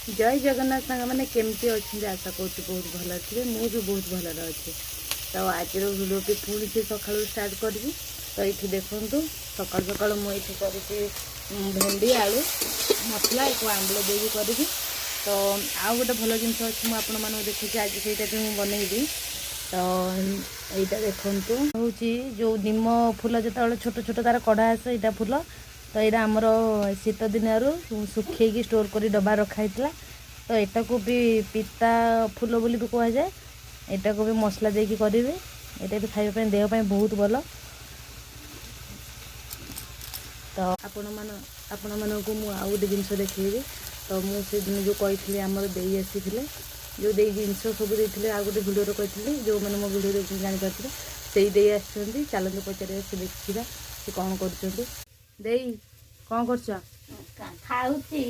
जय जगन्नाथ सांग मैंने केमती अच्छे आशा करुँच बहुत भल थे मुझे भी बहुत भल अच्छे। तो आज भिडियो भी पुणी से सका स्टार्ट करी। तो ये देखूँ सका सका मुझे कर भेंडी आलू मसला एक आंबल देवी करी। तो आउ गोटे भल जिन अच्छे मुझे देखी आज से भी बनईबी। तो यहाँ देखु हूँ जो निम फूल जो छोट छोट तार कड़ा आसे यहाँ फूल। तो यहाँ आमर शीत दिन सुखी स्टोर कर डबा रखाई। तो यहाँ को भी पिता फूल बोली भी कह जाए। यहाँ को भी मसला देकी करेंगे। यहाँ भी खाइबा देहपाई बहुत भल। तो आपण मानक आउ गोटे जिनस देखी। तो मुझे दिन जो कही आमर दे आसी जो दे जिनस सब देते आ गए भिडियो कही जो मैंने मो भिडियो देखते जापारे से दे आसती। चलते पचार से देखा से कौन कर कौन कर खाऊची